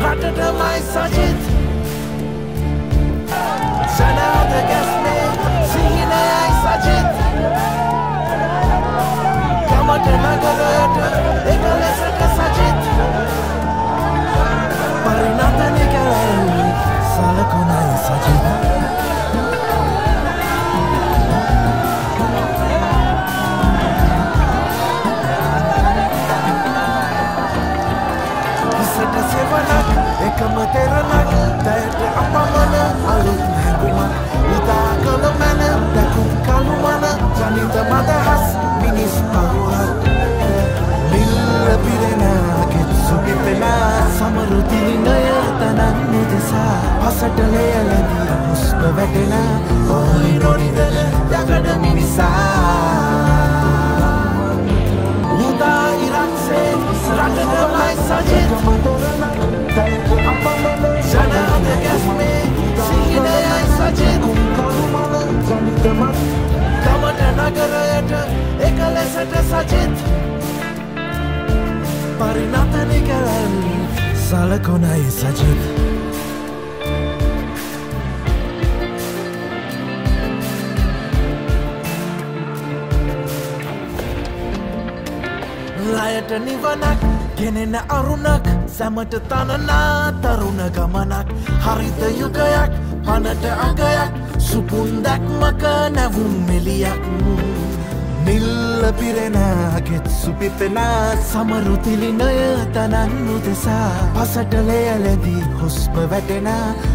රටටමයි සජිත් සනාද ගැස්මේ සිහිනයයි සජිත් ගමට නගරයට එක ලෙසට සජිත් පරිණතනය කරයි සලකුණයි සජිත් එකම තෙරණක් දැයට අපමණ අලුත් හැඟුමක් උදා කළ මැන දැකුම් කළුමන ජනිත මදහස් මිනිස් පරුවක් නිල්ල පිරෙන කෙත්සු පිපෙන සමරු තිලිනය තනන් උදෙසා පසට ලෙයලදී හුස්ම වැටෙන ඔයි නොනිදන යකඩ මිනිසා උදා ඉරක්සේ රටටමයි සජිත් සනාද ගැස්මේ සිහිනයයි සජිත් ගමට නගරයට එක ලෙසට සජිත් පරිණතනය කරයි සලකුණයි සජිත් ලයට නිවනක් ගෙනෙන අරුණක් සැමට තනනා තරුණ ගමනක් හරිත යුගයක් පනට අගයක් සුපුන් දැක්මක නැවුම් මෙලියක් නිල්ල පිරෙන කෙත්සු පිපෙන සමරු තිලිනය තනන් උදෙසා පසට ලෙයලදී හුස්ම වැටෙන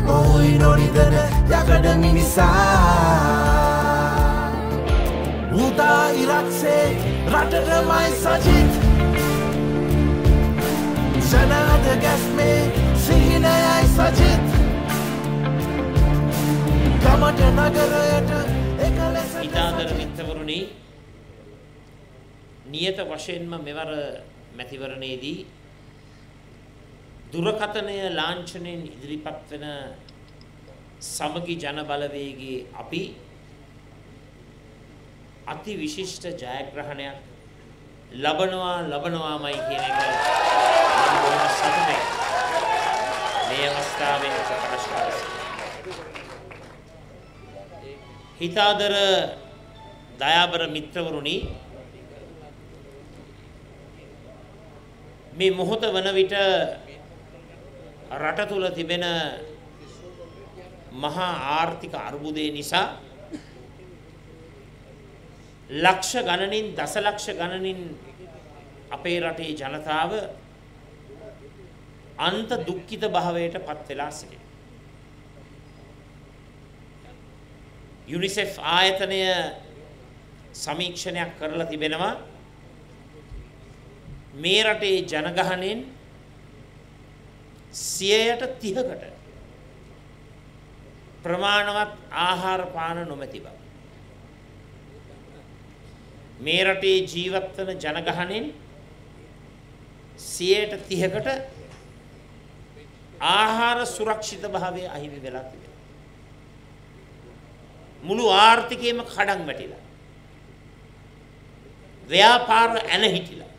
ඔයි නොනිදන යකඩ මිනිසා උදා ඉරක්සේ රටටමයි සජිත් සනාද ගැස්මේ සිහිනයයි සජිත් ගමට නගරයට එක ලෙසට ඉතාදර මිත්‍රවරුනි නියත වශයෙන්ම මෙවර මැතිවරණයේදී දුරකථනය ලාංඡනයෙන් ඉදිරිපත් වෙන සමගි ජන බලවේගයේ අපි අති විශිෂ්ට ජයග්‍රහණයක් ලබනවාමයි කියන එක මම බොහොම සතුටුයි. මේ අවස්ථාවේ ප්‍රකාශ කරනවා. හිතාදර දයාබර මිත්‍රවරුනි මේ මොහොත වන විට රට තුල තිබෙන මහා ආර්ථික අර්බුදය නිසා ලක්ෂ ගණනින් දසලක්ෂ ගණනින් අපේ රටේ ජනතාව අන්ත දුක්ඛිත භාවයට පත් වෙලා සිටිනවා. යුනිසෙෆ් ආයතනය සමීක්ෂණයක් කරලා තිබෙනවා මේ රටේ ජනගහනයෙන් 30%කට ප්‍රමාණවත් ආහාර පාන නොමැති බව. මේ රටේ ජීවත් වන ජනගහනයෙන් 30%කට ආහාර සුරක්ෂිත භාවය අහිමි වෙලා තිබෙනවා. මුළු ආර්ථිකයම කඩන් වැටිලා. ව්‍යාපාර ඇන හිටිලා.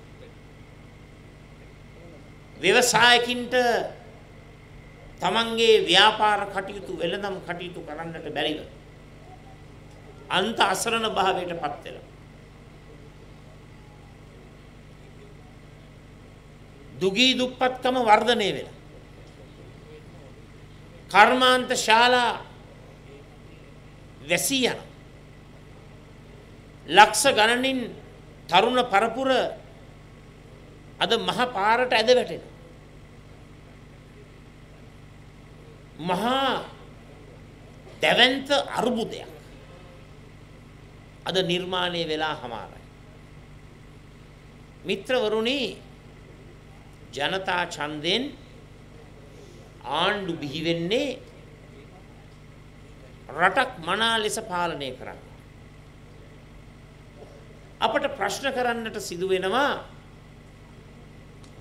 ව්‍යවසායකින්ට තමන්ගේ ව්‍යාපාර කටයුතු වෙළඳම් කටයුතු කරන්නට බැරිව අන්ත අසරණ භාවයට පත් වෙලා. දුගී දුප්පත්කම වර්ධනය වෙලා. කර්මාන්ත ශාලා වැසී යන. ලක්ෂ ගණනින් තරුණ පරපුර අද මහ පාරට ඇද වැටෙනවා. මහා දැවැන්ත අර්බුදයක් අද නිර්මාණය වෙලා හමාරයි. මිත්‍රවරුනි ජනතා ඡන්දයෙන් ආණ්ඩු බිහි වෙන්නේ රටක් මනා ලෙස පාලනය කරන්න. අපට ප්‍රශ්න කරන්නට සිදු වෙනවා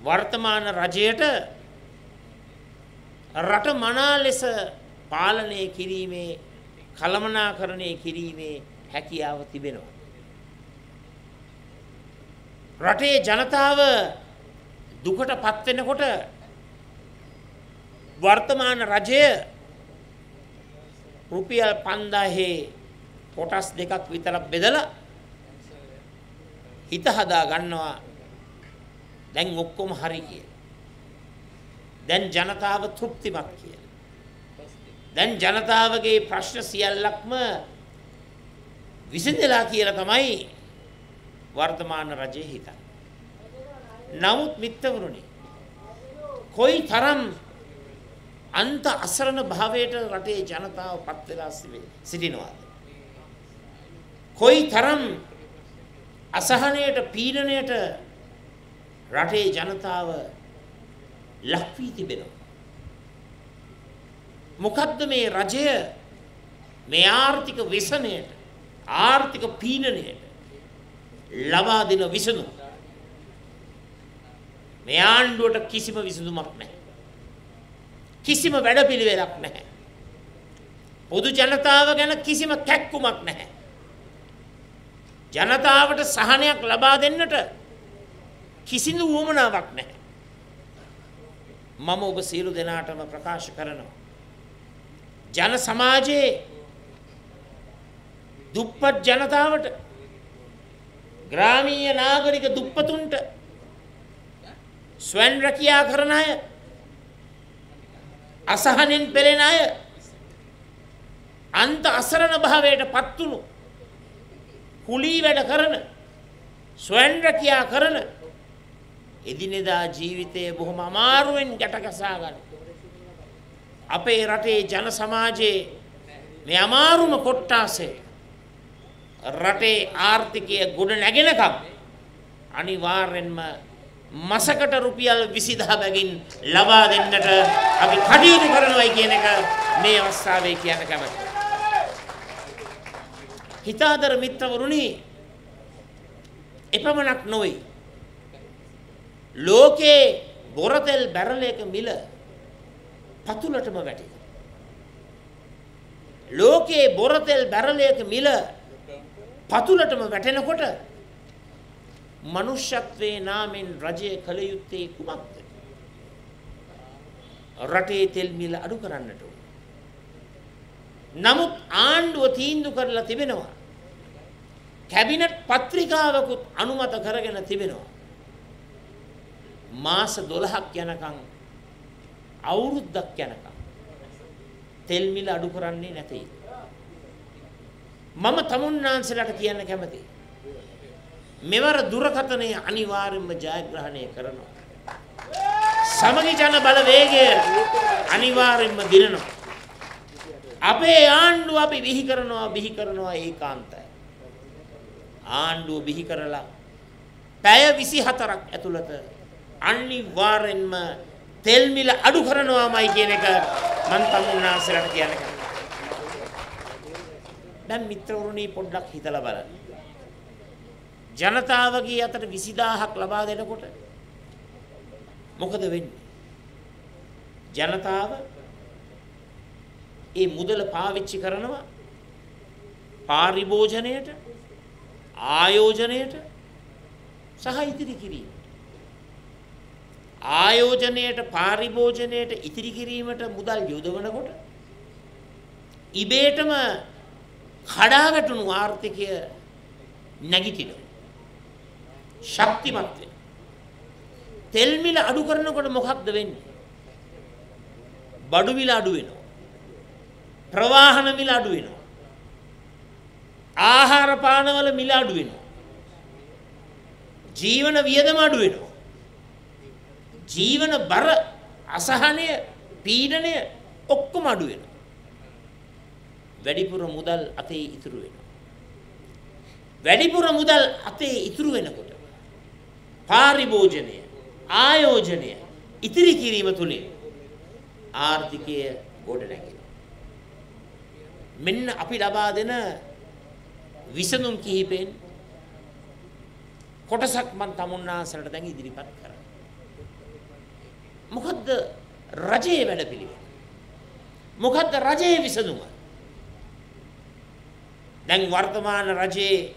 වර්තමාන රජයට රට මනා ලෙස පාලනය කිරීමේ කළමනාකරණය කිරීමේ හැකියාව තිබෙනවා. රටේ ජනතාව දුකට පත් වෙනකොට වර්තමාන රජය රුපියල් 5000 කොටස් දෙකක් විතර බෙදලා හිත හදා ගන්නවා දැන් ඔක්කොම හරි කියලා. දැන් ජනතාව තෘප්තිමත් කියලා. දැන් ජනතාවගේ ප්‍රශ්න සියල්ලක්ම විසඳලා කියලා තමයි වර්තමාන රජයේ හිතන්නේ. නමුත් මිත්‍රවරුනි කොයි තරම් අන්ත අසරණ භාවයට රටේ ජනතාව පත් වෙලා සිටිනවාද? කොයි තරම් අසහනයට පීඩනයට රටේ ජනතාව ලක් වී තිබෙනවා? මොකද්ද මේ රජය මේ ආර්ථික විසනයට ආර්ථික පීඩනයට ලබා දෙන විසඳුම? මේ ආණ්ඩුවට කිසිම විසඳුමක් නැහැ. කිසිම වැඩපිළිවෙලක් නැහැ. පොදු ජනතාව ගැන කිසිම කැක්කුමක් නැහැ. ජනතාවට සහනයක් ලබා දෙන්නට කිසිදු උවමනාවක් නැහැ. මම ඔබ සියලු දෙනාටම ප්‍රකාශ කරනවා ජන සමාජයේ දුප්පත් ජනතාවට ග්‍රාමීය නාගරික දුප්පතුන්ට ස්වයං රැකියා කරන අය අසහනෙන් පෙළෙන අය අන්ත අසරණ භාවයට පත් වුණු කුලී වැඩ කරන ස්වයං රැකියා කරන එදිනෙදා ජීවිතයේ බොහොම අමාරුවෙන් ගැටගසා ගන්න අපේ රටේ ජන සමාජයේ මේ අමාරුම කොට්ටාසේ රටේ ආර්ථිකය ගොඩ නැගෙනකම් අනිවාර්යෙන්ම මසකට රුපියල් 20000 බැගින් ලබා දෙන්නට අපි කටයුතු කරනවායි කියන එක මේ අවස්ථාවේ කියන්න කැමතියි. හිතාදර මිත්‍රවරුනි එපමණක් නොවේ ලෝකේ බොරතෙල් බැරලයක මිල පතුලටම වැටෙනවා. ලෝකේ බොරතෙල් බැරලයක මිල පතුලටම වැටෙනකොට මනුෂ්‍යත්වයේ නාමෙන් රජය කළ යුත්තේ කුමක්ද? රටේ තෙල් මිල අඩු කරන්නට ඕන. නමුත් ආණ්ඩුව තීන්දුව කරලා තිබෙනවා. කැබිනට් පත්‍රිකාවකුත් අනුමත කරගෙන තිබෙනවා. මාස 12ක් යනකම් අවුරුද්දක් යනකම් තෙල් මිල අඩු කරන්නේ නැtei. මම තමුන්නාන්සලට කියන්න කැමතියි. මෙවර දුරකථනය අනිවාර්යයෙන්ම ජයග්‍රහණය කරනවා. සමගි ජන බලවේගය අනිවාර්යයෙන්ම දිනනවා. අපේ ආණ්ඩුව අපි බිහි කරනවා ඒකාන්තයි. ආණ්ඩුව බිහි කරලා පැය 24ක් ඇතුළත අනිවාර්යෙන්ම තෙල් මිල අඩු කරනවාමයි කියන එක මම තමුන්නාන්සලට කියන්න කැමතියි. දැන් මිත්‍රවරුනි පොඩ්ඩක් හිතලා බලන්න. ජනතාවගේ අතට 20000ක් ලබා දෙනකොට මොකද වෙන්නේ? ජනතාව ඒ මුදල පාවිච්චි කරනවා පාරිභෝජනයට, ආයෝජනයට සහ ඉතිරි කිරීම. ආයෝජනයට, පාරිභෝජනයට, ඉතිරි කිරීමට මුදල් යොදවනකොට ඉබේටම කඩාවැටුණු ආර්ථිකය නැගිටිනවා. ශක්තිමත් වෙනවා. තෙල් මිල අඩු කරනකොට මොකක්ද වෙන්නේ? බඩු මිල අඩු වෙනවා. ප්‍රවාහන මිල අඩු වෙනවා. ආහාර පාන වල මිල අඩු වෙනවා. ජීවන වියදම අඩු වෙනවා. ජීවන බර, අසහනය, පීඩනය ඔක්කොම අඩු වෙනවා. වැඩිපුර මුදල් අතේ ඉතුරු වෙනවා. වැඩිපුර මුදල් අතේ ඉතුරු වෙනකොට පාරිභෝජනය, ආයෝජනය, ඉතිරි කිරීම තුලින් ආර්ථිකය ගොඩ නැගෙනවා. මෙන්න අපි ලබා දෙන විසඳුම් කිහිපෙන් කොටසක් මම තමුන්නාන්සලට දැන් ඉදිරිපත් කරා. මොකද්ද රජයේ වැඩපිළිවෙල? මොකද්ද රජයේ විසඳුම? දැන් වර්තමාන රජයේ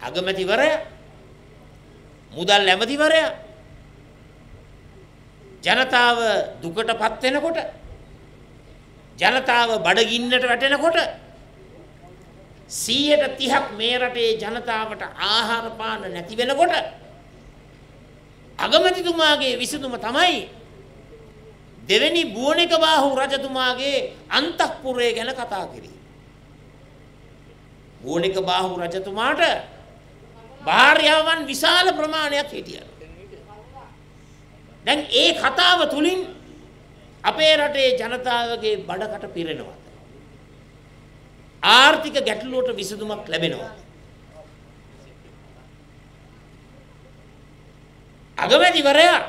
අගමැතිවරයා, මුදල් ඇමතිවරයා ජනතාව දුකටපත් වෙනකොට ජනතාව බඩගින්නට වැටෙනකොට 130ක් මේ රටේ ජනතාවට ආහාර පාන නැති වෙනකොට අගමැතිතුමාගේ විසඳුම තමයි දෙවෙනි බුවනික බාහු රජතුමාගේ අන්තఃපුරය ගැන කතා කිරීම. බුවනික බාහු රජතුමාට භාර්යාවන් විශාල ප්‍රමාණයක් හිටියා. දැන් ඒ කතාව තුලින් අපේ රටේ ජනතාවගේ බඩකට පිරෙනවා. ආර්ථික ගැටලුවට විසඳුමක් ලැබෙනවා. අගමැතිවරයා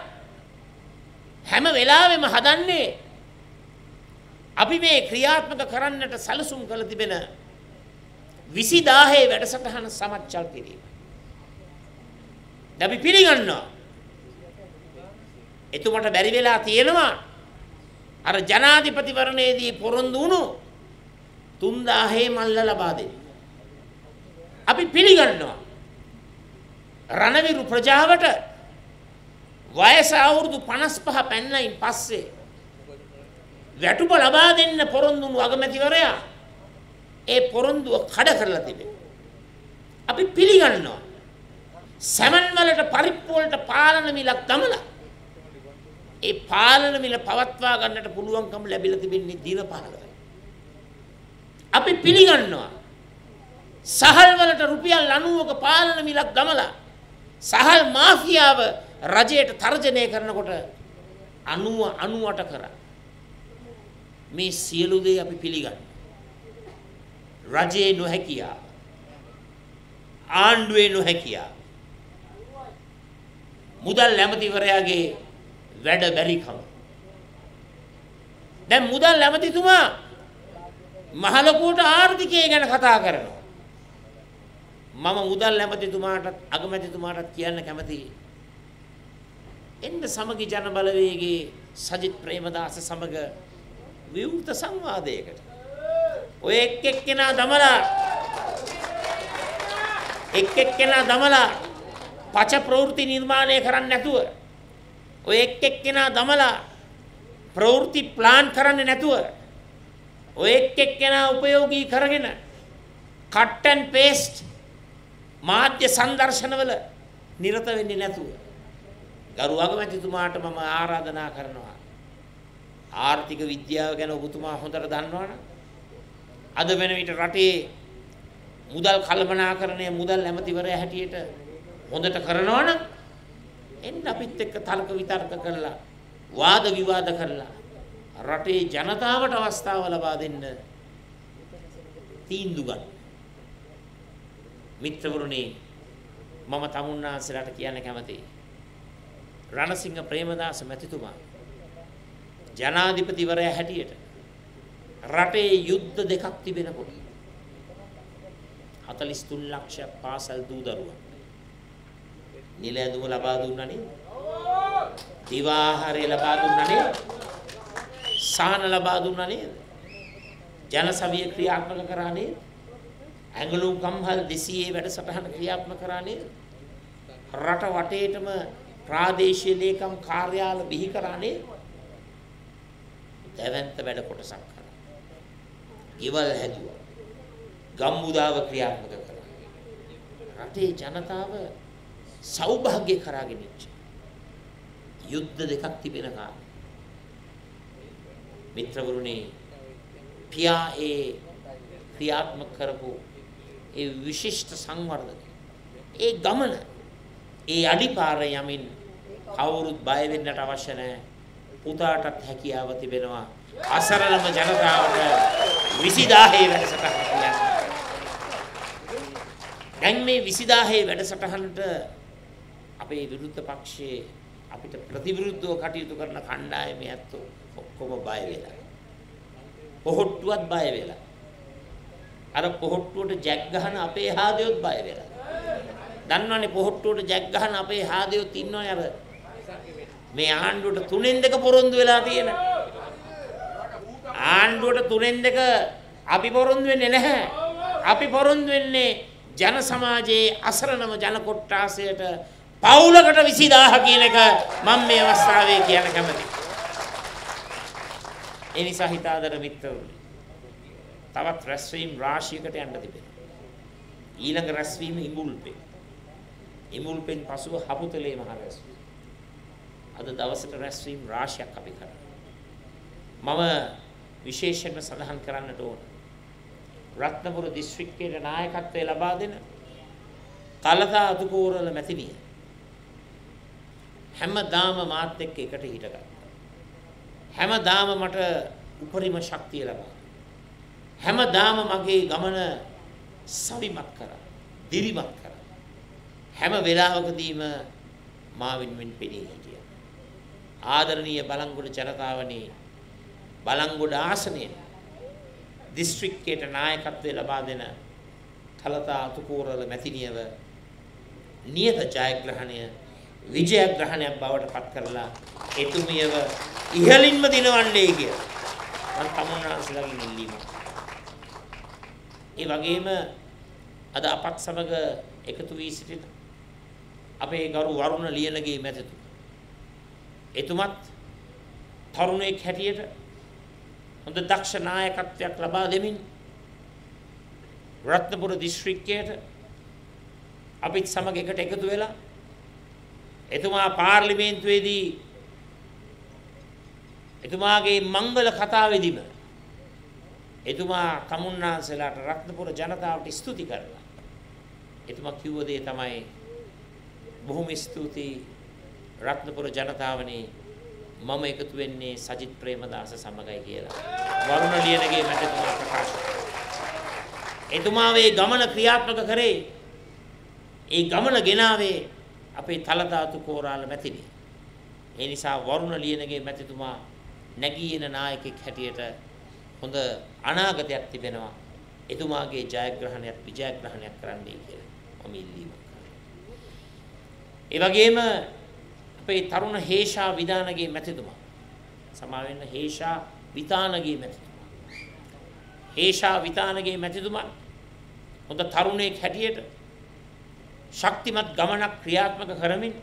හැම වෙලාවෙම හදන්නේ අපි මේ ක්‍රියාත්මක කරන්නට සැලසුම් කළ තිබෙන 20000 වැඩසටහන සමච්චල් කිරීම. අපි පිළිගන්නවා. එතුමට බැරි වෙලා තියෙනවා අර ජනාධිපතිවරණයේදී පොරොන්දු වුණු 3000 මල්ල ලබා දෙන්න. අපි පිළිගන්නවා. රණවිරු ප්‍රජාවට වයස අවුරුදු 55 පැන්නයින් පස්සේ වැටුප ලබා දෙන්න පොරොන්දු වුණු අගමැතිවරයා ඒ පොරොන්දුව කඩ කරලා තිබෙනවා. අපි පිළිගන්නවා. සැමන් වලට පරිප්පු වලට පාලන මිලක් දමලා ඒ පාලන මිල පවත්වා ගන්නට පුළුවන්කම ලැබිලා තිබෙන්නේ දින 15යි. අපි පිළිගන්නවා. සහල් වලට රුපියල් 90ක පාලන මිලක් දමලා සහල් මාෆියාව රජයට තර්ජනය කරනකොට 98 කරා. මේ සියලු දේ අපි පිළිගන්නවා. රජයේ නොහැකියාව, ආණ්ඩුවේ නොහැකියාව, මුදල් ඇමතිවරයාගේ වැඩ බැරිකම. දැන් මුදල් ඇමතිතුමා මහලොකුවට ආර්ථිකය ගැන කතා කරනවා. මම මුදල් ඇමතිතුමාටත් අගමැතිතුමාටත් කියන්න කැමතියි. එන්න සමගි ජන බලවේගයේ සජිත් ප්‍රේමදාස සමග විවෘත සංවාදයකට. ඔය එක්කෙනා දමලා පච ප්‍රවෘත්ති නිර්මාණය කරන්නේ නැතුව ඔය එක්කෙනා දමලා ප්‍රවෘත්ති ප්ලාන් කරන්නේ නැතුව ඔය එක්කෙනා උපයෝගී කරගෙන කට් ඇන්ඩ් පේස්ට් මාධ්‍ය සංදර්ශනවල නිරත වෙන්නේ නැතුව ගරු අගමැතිතුමාට මම ආරාධනා කරනවා. ආර්ථික විද්‍යාව ගැන ඔබතුමා හොඳට දන්නවනේ. අද වෙන විට රටේ මුදල් කළමනාකරණය මුදල් ඇමතිවරයා හැටියට හොඳට කරනවා නම් එන්න අපිත් එක්ක තර්ක විතර්ක කරලා වාද විවාද කරලා රටේ ජනතාවට අවස්ථාව ලබා දෙන්න තීන්දුව ගන්න. මිත්‍රවරුනි, මම තමුන්නාන්සලාට කියන්න කැමතියි. රණසිංහ ප්‍රේමදාස මැතිතුමා ජනාධිපතිවරයා හැටියට රටේ යුද්ධ දෙකක් තිබෙනකොට 43 ලක්ෂ පාසල් දූ දරුවන් නිල ඇඳුම ලබා දුන්නා නේද? දිවාහාරය ලබා දුන්නා නේද? සාහන ලබා දුන්නා නේද? ජනසවිය ක්‍රියාත්මක කරා නේද? ඇඟලුම් කම්හල් 200 වැඩසටහන ක්‍රියාත්මක කරා නේද? රට වටේටම ප්‍රාදේශීය ලේකම් කාර්යාල බිහි කරා නේද? දැවැන්ත වැඩ කොටසක් කරා. ගෙවල් හැදුවා. ගම්මුදාව ක්‍රියාත්මක කරා. රටේ ජනතාව සෞභාග්‍ය කරාගෙන ඉච්ච. යුද්ධ දෙකක් තිබෙන කාලේ. මිත්‍රවරුනි, පියා ඒ ක්‍රියාත්මක කරපු ඒ විශිෂ්ට සංවර්ධන ඒ ගමන ඒ අඩිපාර යමින් කවුරුත් බය වෙන්නට අවශ්‍ය නැහැ. පුතාටත් හැකියාව තිබෙනවා. අසරණම ජනතාවට 20000 වැඩසටහන කියන්නේ. දැන් මේ 20000 වැඩසටහනට අපේ විරුද්ධ පක්ෂයේ අපිට ප්‍රතිවිරුද්ධව කටයුතු කරන කණ්ඩායමේ ඇත්තෝ ඔක්කොම බය වෙලා. පොහොට්ටුවත් බය වෙලා. අර පොහොට්ටුවට ජැක් ගහන අපේ හාදයොත් බය වෙලා. දන්නවනේ පොහොට්ටුවට ජැක් ගහන අපේ හාදයොත් ඉන්නවනේ අර මේ ආණ්ඩුවට 3න් 2 පොරොන්දු වෙලා තියෙන. ආණ්ඩුවට 3න් 2 අපි පොරොන්දු වෙන්නේ නැහැ. අපි පොරොන්දු වෙන්නේ ජන සමාජයේ අසරණම ජන කොට්ටාසයට පවුලකට 20000 කියන එක මම මේ අවස්ථාවේ කියන්න කැමතියි. ඒ නිසා හිතාදර මිත්‍රවරුනි තවත් රැස්වීම් රාශියකට යන්න තිබෙනවා. ඊළඟ රැස්වීම ඉඹුල්පේ. ඉඹුල්පෙන් පසුව හපුතලේ මහ රැස්වීම. අද දවසට රැස්වීම් රාශියක් අපි කරනවා. මම විශේෂයෙන්ම සඳහන් කරන්නට ඕන. රත්නපුර දිස්ත්‍රික්කයේ නායකත්වය ලබා දෙන තලතා අතුකෝරළ මැතිණිය හැමදාම මාත් එක්ක එකට හිටගත්තා. හැමදාම මට උපරිම ශක්තිය ලබා. හැමදාම මගේ ගමන සවිමත් කරා. දිරිමත් කරා. හැම වෙලාවකදීම මා වෙනුවෙන් පෙනී හිටියා. ආදරණීය බලංගොඩ ජනතාවනේ බලංගොඩ ආසනයේ දිස්ත්‍රික්කයට නායකත්වය ලබා දෙන තලතා අතුකෝරළ මැතිණියව නියත ජයග්‍රහණය විජයග්‍රහණයක් බවට පත් කරලා එතුමියව ඉහළින්ම දිනවන්නේ කියලා මම තමුන්නාන්සලාගෙන් ඉල්ලීමක්. ඒ වගේම අද අපත් සමග එකතු වී සිටින අපේ ගරු වරුණ ලියනගේ මැතිතුමා එතුමත් තරුණයෙක් හැටියට හොඳ දක්ෂ නායකත්වයක් ලබා දෙමින් රත්නපුර දිස්ත්‍රික්කයට අපිත් සමග එකට එකතු වෙලා එතුමා පාර්ලිමේන්තුවේදී එතුමාගේ මංගල කතාවේදීම එතුමා තමුන්නාන්සලාට රත්නපුර ජනතාවට ස්තුති කරලා එතුමා කිව්ව දේ තමයි බොහොම ස්තුතියි රත්නපුර ජනතාවනේ මම එකතු වෙන්නේ සජිත් ප්‍රේමදාස සමගයි කියලා වරුණ ලියනගේ මැතිතුමා ප්‍රකාශ කළා. එතුමා මේ ගමන ක්‍රියාත්මක කරේ ඒ ගමන ගෙනාවේ අපේ තලතා අතුකෝරළ මැතිණිය. ඒ නිසා වරුණ ලියනගේ මැතිතුමා නැගී එන නායකෙක් හැටියට හොඳ අනාගතයක් තිබෙනවා. එතුමාගේ ජයග්‍රහණයක් විජයග්‍රහණයක් කරන්නයි කියලා මම ඉල්ලීමක් කරනවා. ඒ වගේම අපේ තරුණ හේෂා විදානගේ මැතිතුමා සමා වෙන්න හේෂා විතානගේ මැතිතුමා හේෂා විතානගේ මැතිතුමා හොඳ තරුණයෙක් හැටියට ශක්තිමත් ගමනක් ක්‍රියාත්මක කරමින්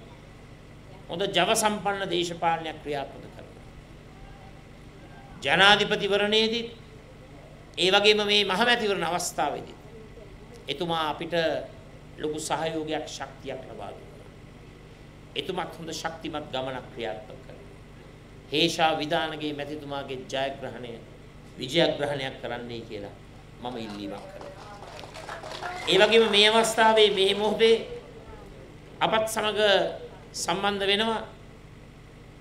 හොඳ ජව සම්පන්න දේශපාලනයක් ක්‍රියාත්මක කරනවා. ජනාධිපතිවරණයේදී ඒ වගේම මේ මහමැතිවරණ අවස්ථාවේදී එතුමා අපිට ලොකු සහයෝගයක් ශක්තියක් ලබා දුන්නා. එතුමාත් හොඳ ශක්තිමත් ගමනක් ක්‍රියාත්මක කරනවා. හේෂා විදානගේ මැතිතුමාගේ ජයග්‍රහණය විජයග්‍රහණයක් කරන්නයි කියලා මම ඉල්ලීමක් කරනවා. ඒ වගේම මේ අවස්ථාවේ මේ මොහොතේ අපත් සමග සම්බන්ධ වෙනවා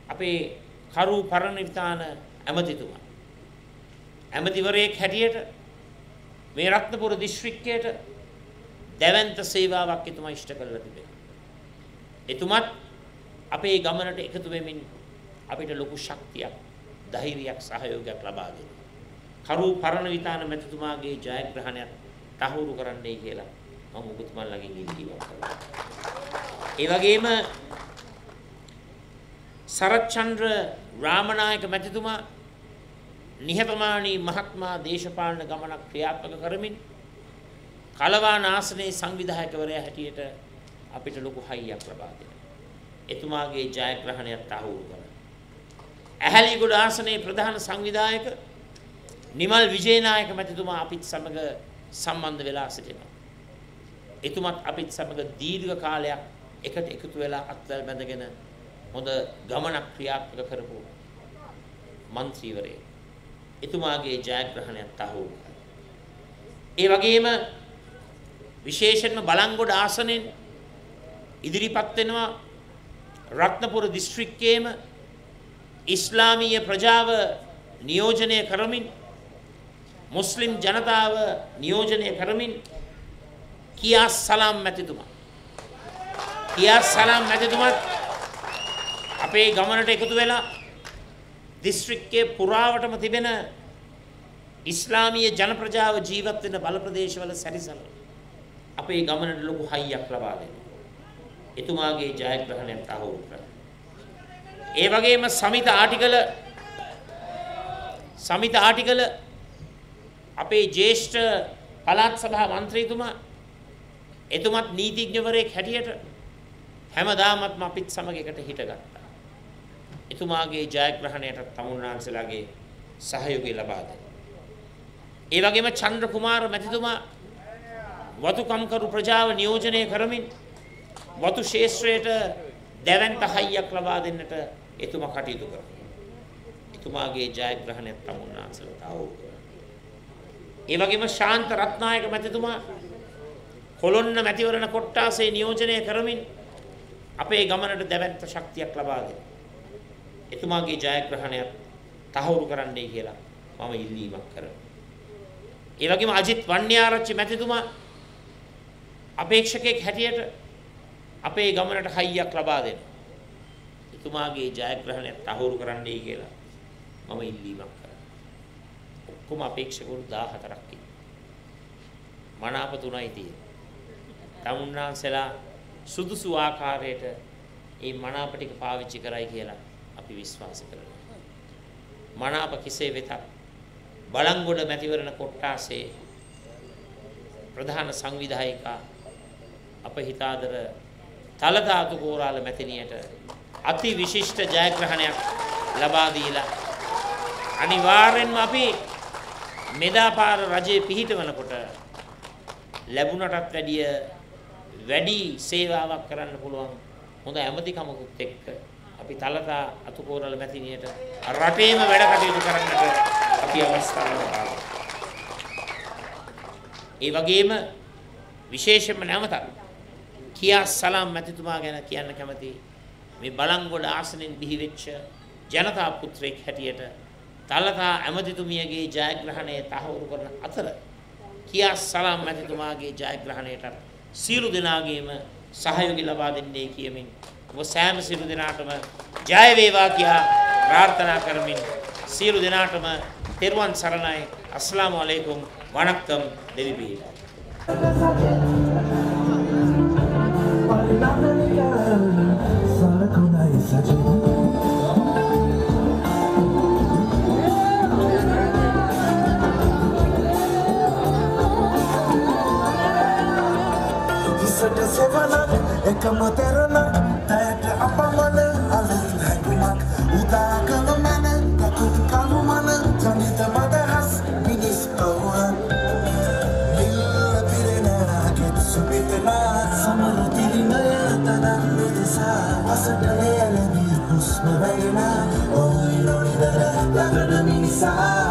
අපේ කරු පරණවිතාන ඇමතිතුමා. ඇමතිවරයෙක් හැටියට මේ රත්නපුර දිස්ත්‍රික්කයට දැවැන්ත සේවාවක් එතුමා ඉෂ්ට කළා තිබෙනවා. එතුමත් අපේ ගමනට එකතු වෙමින් අපිට ලොකු ශක්තියක්, ධෛර්යයක්, සහයෝගයක් ලබා දෙනවා. කරු පරණවිතාන මැතිතුමාගේ ජයග්‍රහණයක් තහවුරු කරන්නයි කියලා මම ඔබතුමාලගෙන් ඉල්ලීමක් කරනවා. ඒ වගේම සරච්චන්ද්‍ර රාමනායක මැතිතුමා නිහතමානී මහත්මා දේශපාලන ගමනක් ක්‍රියාත්මක කරමින් කලවාන ආසනයේ සංවිධායකවරයා හැටියට අපිට ලොකු හයියක් ලබා දෙනවා. එතුමාගේ ජයග්‍රහණයක් තහවුරු කරනවා. ඇහැලිගොඩ ආසනයේ ප්‍රධාන සංවිධායක නිමල් විජේනායක මැතිතුමා අපිත් සමග සම්බන්ධ වෙලා සිටිනවා. එතුමත් අපිත් සමග දීර්ඝ කාලයක් එකට එකතු වෙලා අත්වැල් බැඳගෙන හොඳ ගමනක් ක්‍රියාත්මක කරපු മന്ത്രിවරයෙක්. එතුමාගේ ජයග්‍රහණයක් තහවුරු කරනවා. ඒ වගේම විශේෂයෙන්ම බලංගොඩ ආසනයෙන් ඉදිරිපත් වෙනවා රත්නපුර දිස්ත්‍රික්කයේම ඉස්ලාමීය ප්‍රජාව නියෝජනය කරමින් මුස්ලිම් ජනතාව නියෝජනය කරමින් කියාස් සලාම් මැතිතුමා. කියාස් සලාම් මැතිතුමත් අපේ ගමනට එකතු වෙලා දිස්ත්‍රික්කයේ පුරාවටම තිබෙන ඉස්ලාමීය ජන ප්‍රජාව ජීවත් වෙන බල ප්‍රදේශවල සැරිසන අපේ ගමනට ලොකු හයියක් ලබා දෙනවා. එතුමාගේ ජයග්‍රහණයක් තහවුරු කරනවා. ඒ වගේම සමිත ආටිකල අපේ ජ්‍යෙෂ්ඨ පළාත් සභා මන්ත්‍රීතුමා එතුමත් නීතිඥවරයෙක් හැටියට හැමදාමත් අපිත් සමග එකට හිටගත්තා. එතුමාගේ ජයග්‍රහණයට තමුන්නාන්සලාගේ සහයෝගය ලබා දෙන්න. ඒ වගේම චන්ද්‍ර කුමාර මැතිතුමා වතුකම්කරු ප්‍රජාව නියෝජනය කරමින් වතු ශේෂ්ත්‍රයට දැවැන්ත හයියක් ලබා දෙන්නට එතුමා කටයුතු කරනවා. එතුමාගේ ජයග්‍රහණය තමුන්නාන්සලට අවුල් කරනවා. ඒ වගේම ශාන්ත රත්නායක මැතිතුමා කොළොන්න මැතිවරණ කොට්ටාසේ නියෝජනය කරමින් අපේ ගමනට දැවැන්ත ශක්තියක් ලබා දෙනවා. එතුමාගේ ජයග්‍රහණය තහවුරු කරන්නයි කියලා මම ඉල්ලීමක් කරනවා. ඒ වගේම අජිත් වන්‍යාරච්චි මැතිතුමා අපේක්ෂකෙක් හැටියට අපේ ගමනට හයියක් ලබා දෙනවා. එතුමාගේ ජයග්‍රහණය තහවුරු කරන්නයි කියලා මම ඉල්ලීමක් කරනවා. ඔක්කොම අපේක්ෂකවරු 14ක් ඉන්නවා. මනාප 3යි තියෙන්නේ. තමුන්නාන්සලා සුදුසු ආකාරයට මේ මනාප ටික පාවිච්චි කරයි කියලා අපි විශ්වාස කරනවා. මනාප කෙසේ වෙතත් බලංගොඩ මැතිවරණ කොට්ටාසේ ප්‍රධාන සංවිධායකා අප හිතාදර තලදාතු කෝරාල මැතිණියට අති විශිෂ්ට ජයග්‍රහණයක් ලබා දීලා අනිවාර්යෙන්ම අපි මෙදාපාර රජයේ පිහිටවනකොට ලැබුණටත් වැඩි සේවාවක් කරන්න පුළුවන් හොඳ ඇමතිකමකුත් එක්ක අපි තලදා අතුකෝරල මැතිණියට රටේම වැඩ කටයුතු කරන්නට අපි අවස්ථාව ලබා. ඒ වගේම විශේෂයෙන්ම නැවතත් කියා සලාම් මැතිතුමා ගැන කියන්න කැමතියි. මේ බලංගොඩ ආසනෙන් බිහිවෙච්ච ජනතා පුත්‍රයෙක් හැටියට තලදා ඇමතිතුමියගේ ජයග්‍රහණය තහවුරු කරන අතර කියා සලාම් මැතිතුමාගේ ජයග්‍රහණයට සියලු දෙනාගේම සහයෝගය ලබා දෙන්නේ කියමින් ඔබ සෑම සියලු දෙනාටම ජය වේවා කියා ප්‍රාර්ථනා කරමින් සියලු දෙනාටම තෙරුවන් සරණයි. අස්ලාමු අලයිකුම් වණක්කම් දෙවි බිහිලා. එකම තෙරණක් ඇයට අපමණ අලුත් හැඟුමක් උදා කළ මැන දකුත් කළු මන ජනිත මදහස් මිනිස් පවුවන් නිල්ල පිරෙනගෙත් සුපිතනා සමරු තිරිමය තනන්නු දෙසා අසට එයලදී හුස්ම වැගෙන ඔයි නොනිදර ලගන මිනිසා